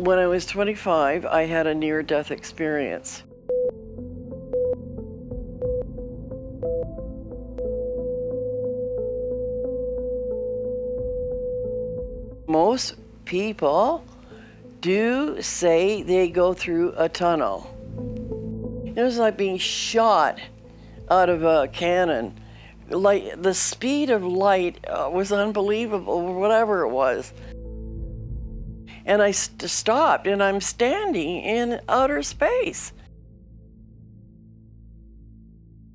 When I was 25, I had a near-death experience. Most people do say they go through a tunnel. It was like being shot out of a cannon. Like the speed of light was unbelievable, or whatever it was. And I stopped, and I'm standing in outer space.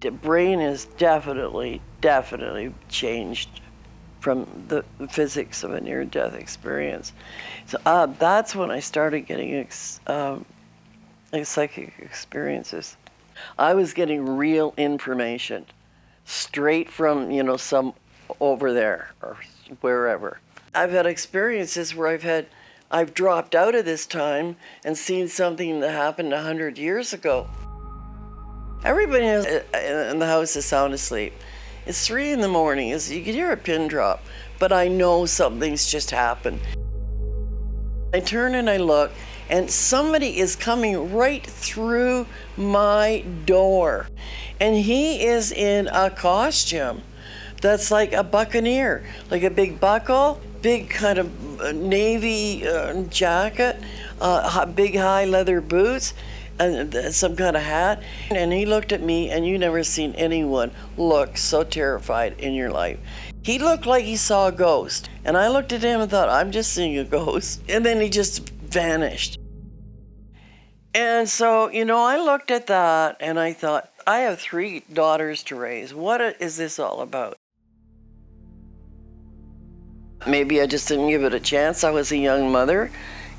The brain is definitely changed from the physics of a near-death experience. So that's when I started getting psychic experiences. I was getting real information straight from, some over there or wherever. I've had experiences where I've dropped out of this time and seen something that happened 100 years ago. Everybody in the house is sound asleep. It's 3 a.m. You can hear a pin drop, but I know something's just happened. I turn and I look, and somebody is coming right through my door. And he is in a costume that's like a buccaneer, like a big buckle, big kind of navy jacket, big high leather boots, and some kind of hat. And he looked at me, and you never seen anyone look so terrified in your life. He looked like he saw a ghost. And I looked at him and thought, I'm just seeing a ghost. And then he just vanished. And so, I looked at that and I thought, I have 3 daughters to raise. What is this all about? Maybe I just didn't give it a chance. I was a young mother.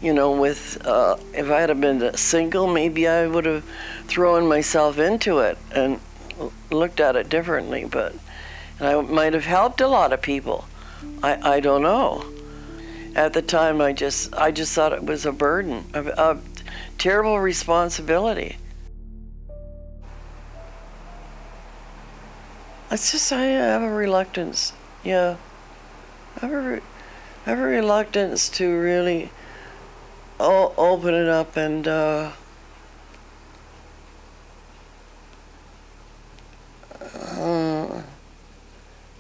If I had been single, maybe I would have thrown myself into it and looked at it differently. But I might have helped a lot of people. I don't know. At the time, I just thought it was a burden, a terrible responsibility. It's just I have a reluctance. Yeah, I have a reluctance to really open it up and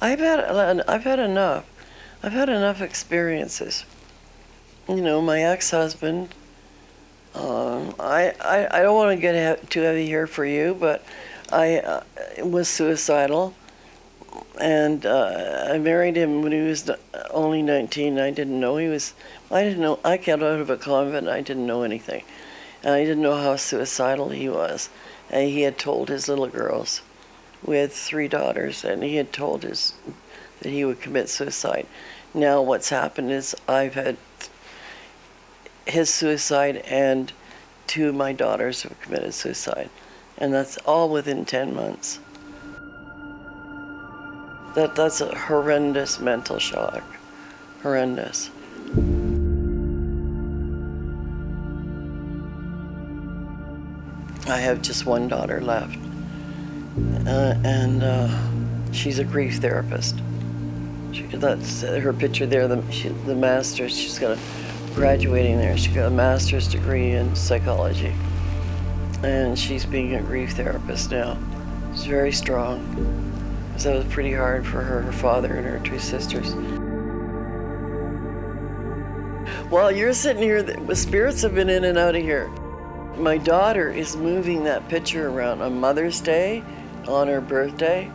I've had enough. I've had enough experiences. My ex-husband. I don't want to get too heavy here for you, but I was suicidal, and I married him when he was only 19. I didn't know. I came out of a convent. I didn't know anything, and I didn't know how suicidal he was. And he had told his little girls. We had 3 daughters, and he had told that he would commit suicide. Now what's happened is I've had his suicide, and 2 of my daughters have committed suicide. And that's all within 10 months. That's a horrendous mental shock. Horrendous. I have just 1 daughter left. And she's a grief therapist. That's her picture there, the master's. She's got graduating there. She got a master's degree in psychology. And she's being a grief therapist now. She's very strong. So it was pretty hard for her father and her 2 sisters. While you're sitting here, the spirits have been in and out of here. My daughter is moving that picture around on Mother's Day, on her birthday.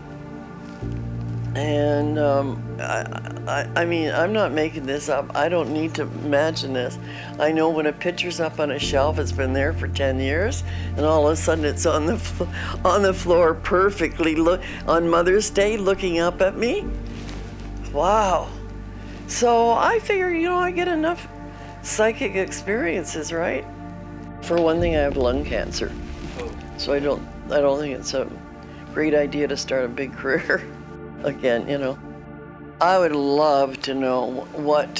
And I mean, I'm not making this up. I don't need to imagine this. I know when a picture's up on a shelf, it's been there for 10 years, and all of a sudden it's on the floor perfectly on Mother's Day looking up at me. Wow. So I figure, I get enough psychic experiences, right? For one thing, I have lung cancer. So I don't think it's a great idea to start a big career again, I would love to know what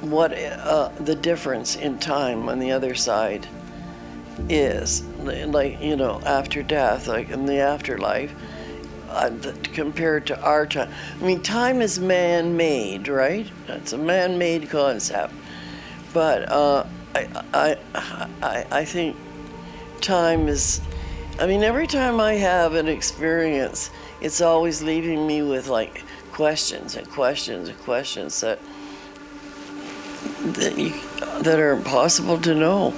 the difference in time on the other side is, like, after death, like in the afterlife, compared to our time. I mean, time is man-made, right? It's a man-made concept. But I think time is, I mean, every time I have an experience, it's always leaving me with like questions and questions and questions that, that are impossible to know.